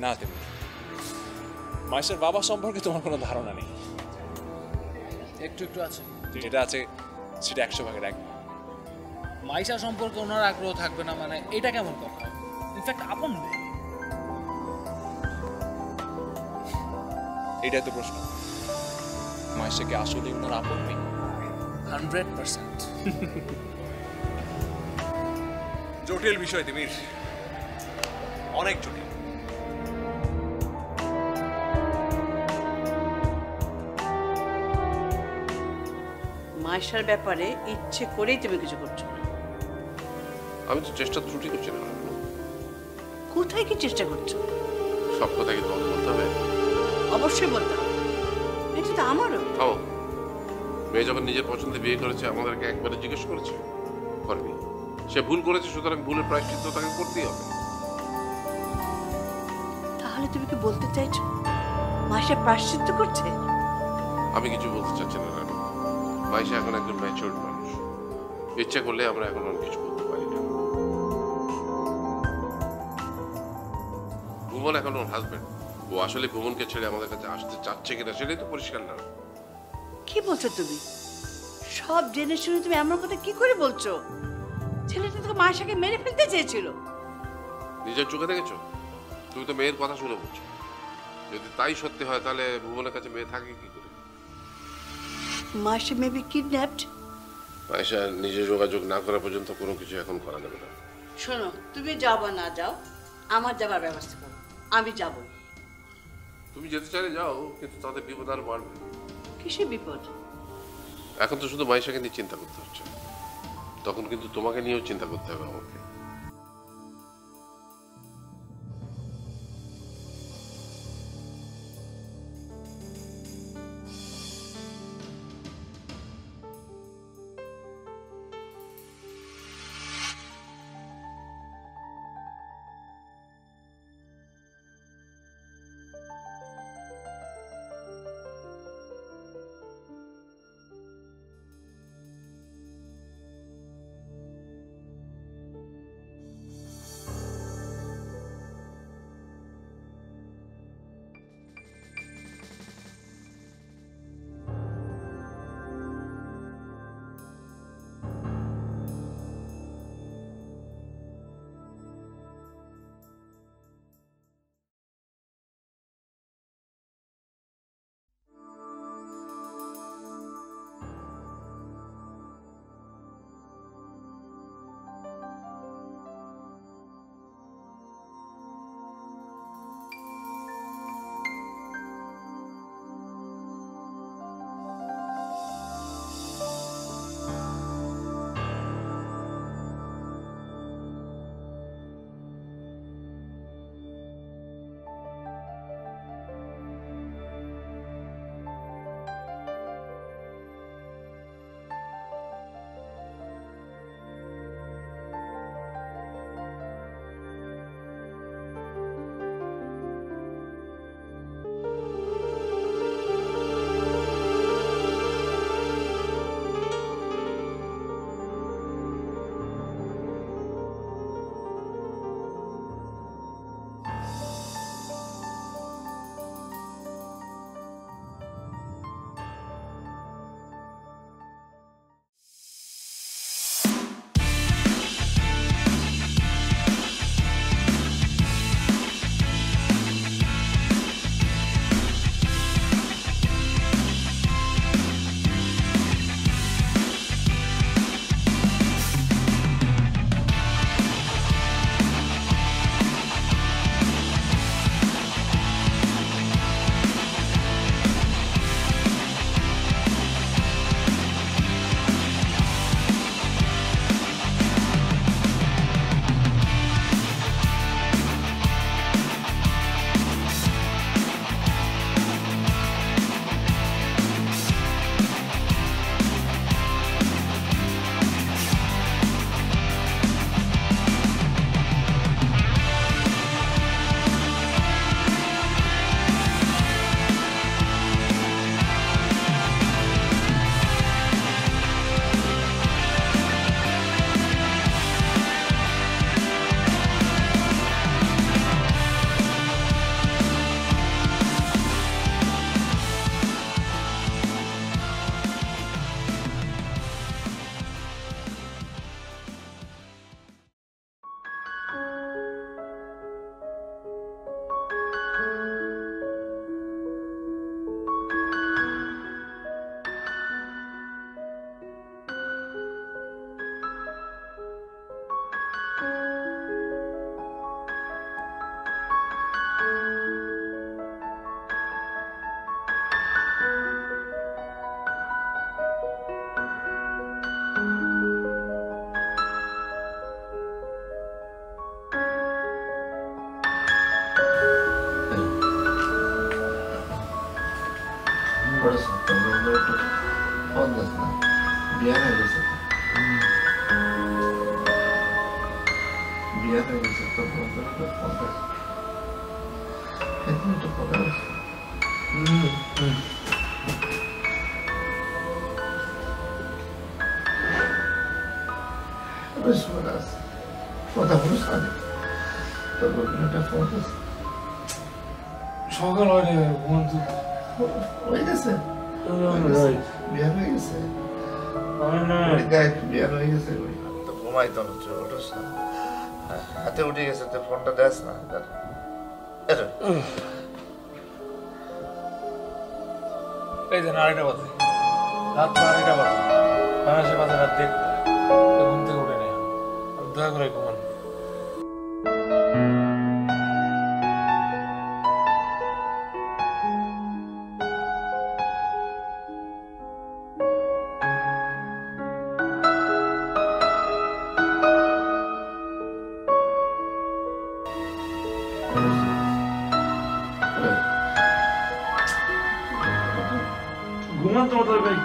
না তুমি মাইশার বাবা সম্পর্কে তোমার কোনো ধারণা নেই। একটু একটু আছে, যেটা আছে সেটা 100 ভাগের 1। মাইশা সম্পর্কে ওনার আগ্রহ থাকবে না মানে এটা কেমন কথা? ইনফ্যাক্ট আপন মেয়ে। এটাই তো প্রশ্ন, মাইশাকে আসলে ওনার আপন মেয়ে? 100%। জটিল বিষয় তিমির, অনেক জটিল। মাইশার ব্যাপারে ইচ্ছে করেই তুমি কিছু করছো না। আমি তো চেষ্টা ত্রুটি করছি না। কোথায় কি চেষ্টা করছো? সব কথা কি তোমাকে বলতে হবে? অবশ্যই বলতে হবে, এটা তো আমারও। থামো, মেয়ে যখন নিজের পছন্দে বিয়ে করেছে আমাদেরকে একবারে জিজ্ঞেস করেছে? করেনি। সে ভুল করেছে, সুতরাং ভুলের প্রায়শ্চিত্ত তাকে করতেই হবে। তাহলে তুমি কি বলতে চাইছো মাইশা প্রায়শ্চিত্ত করছে? আমি কিছু বলতে চাচ্ছি না রানু। মাইশা এখন একজন ম্যাচিউরড মানুষ, ইচ্ছা করলে আমরা এখন অনেক কিছু বলতে পারি না। ভুবন এখন ওর হাজবেন্ড, ও আসলে ভুবনকে ছেড়ে আমাদের কাছে আসতে চাচ্ছে কিনা সেটাই তো পরিষ্কার না। কি বলছো তুমি? সব জেনে শুনে তুমি এমন কথা কি করে বলছো? ছেলেটা তো মাইশাকে মেরে ফেলতে চেয়েছিল। নিজের চোখে দেখেছো? তুমি তো মেয়ের কথা শুনে বলছো। যদি তাই সত্যি হয় তাহলে ভুবনের কাছে মেয়ে থাকে কি করে? Maisha maybe kidnapped. মাইশা নিজে যোগাযোগ না করা পর্যন্ত কোনো কিছু এখন করা যাবে না। শোনো, তুমি যাও বা না যাও, আমার যাবার ব্যবস্থা করো, আমি যাব। তুমি যেতে চাইলে যাও, কিন্তু তাদের বিপদ আর বাড়বে। কিসের বিপদ? এখন তো শুধু মাইশাকে নিয়ে চিন্তা করতে হচ্ছে, তখন কিন্তু তোমাকে নিয়েও চিন্তা করতে হবে আমাকে। ফোন দিস না, বিয়ে হয়ে গেছে, বিয়ে হয়ে গেছে, তোর বন্ধুর ফোন দিস, একটু কথা বলছি। কথা বলিস না, তোর বন্ধুটা ফোন দিস। সকাল হয় হয়ে গেছে, বিয়ে হয়ে গেছে, বিয়ে হয়ে গেছে, তো ঘুমাই তো হচ্ছে, ওঠোস না, হাতে উঠে গেছে, তো ফোনটা দেস না। এই যে আড়াইটা বাজে, রাত 2:30 বাজে, বাংলাদেশে বাজে রাত 1:30, ঘুম থেকে উঠে নেই, দয়া করে ঘুমান। ঘুমান তো মতো ভাই।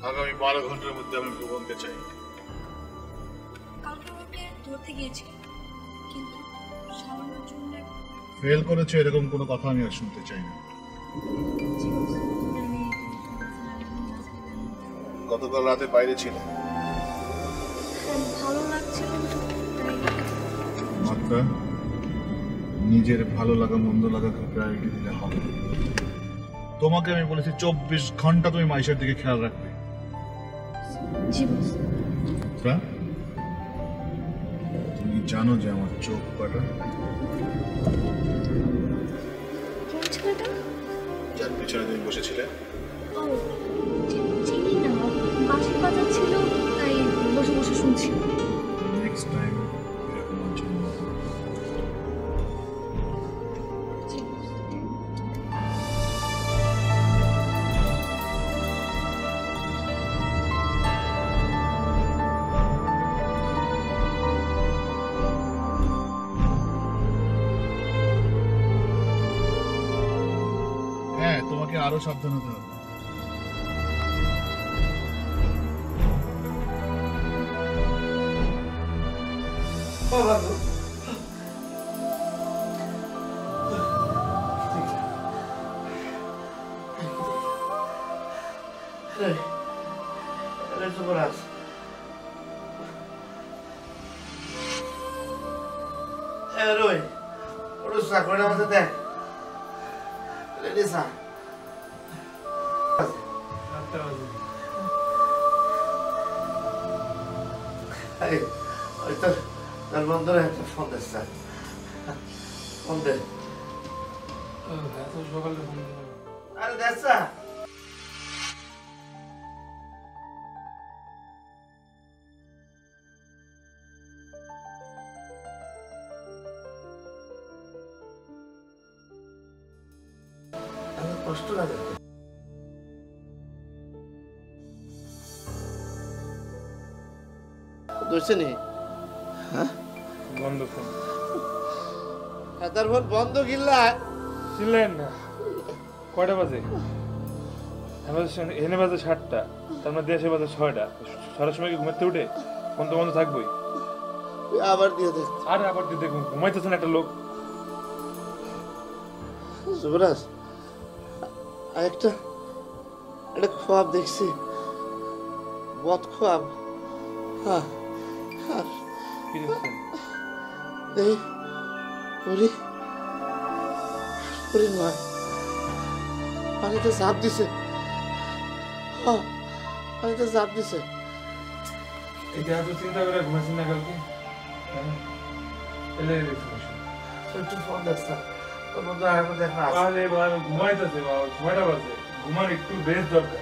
আগামী 12 ঘন্টার মধ্যে আমি ভুবনকে চাই। কালকে ওকে ধরতে গিয়েছিলাম, কিন্তু সামান্যর জন্য ফেল করেছে এরকম কোনো কথা আমি আর শুনতে চাই না। গতকাল রাতে বাইরে ছিলাম। ভালো লাগছিল না, তাই মাত্রা নিজের ভালো লাগা মন্দ লাগাকে প্রায়োরিটি দিলে হবে। তোমাকে আমি বলেছি 24 ঘন্টা তুমি মাইশার দিকে খেয়াল রাখবে। জি বস। মাত্রা, তুমি জানো যে আমার চোখ কাটা? কোন ছেলেটা? যার পিছনে তুমি বসেছিলে। ও চিনি না, বাঁশি বাজাচ্ছিল, তাই বসে বসে শুনছি। নেক্সট টাইম এরকম আচরণ না করো। জি বস। হ্যাঁ, তোমাকে আরো সাবধান হতে হবে। যুবরাজ, রোহিত ওটা চাকরিটার মধ্যে দেখ। Ready sir? ওই তো তার বন্ধুরা একটা ফোন দিচ্ছে, ফোন দে। সকালে ফোন আরে দেখছা কষ্ট লাগে। দোষে নেই। বন্ধ ফোন তার ফোন বন্ধ গিল্লা ছিলেন না। কয়টা বাজে? এনে বাজে 7টা, তার মানে দেশে বাজে 6টা। 6টার সময় কি ঘুমাতে উঠে ফোন তো বন্ধ থাকবোই। আবার দিয়ে দেখ। আরে আবার দিয়ে দেখুন, ঘুমাইতেছেন একটা লোক। যুবরাজ, একটা খোয়াব দেখছি, বদ খোয়াব। হ্যাঁ, কি দেখছেন? এই পরি পরি নয়, পানিতে ঝাঁপ দিছে। হ্যাঁ, পানিতে ঝাঁপ দিছে। এটা এত চিন্তা করে ঘুমাইছেন না কালকে? এলে একটু ফোন দেখছ, তোর বন্ধু আর দেখা। আরে বাবা, ঘুমাইতেছে বাবা, 6টা বাজে। ঘুমার একটু রেস্ট দরকার।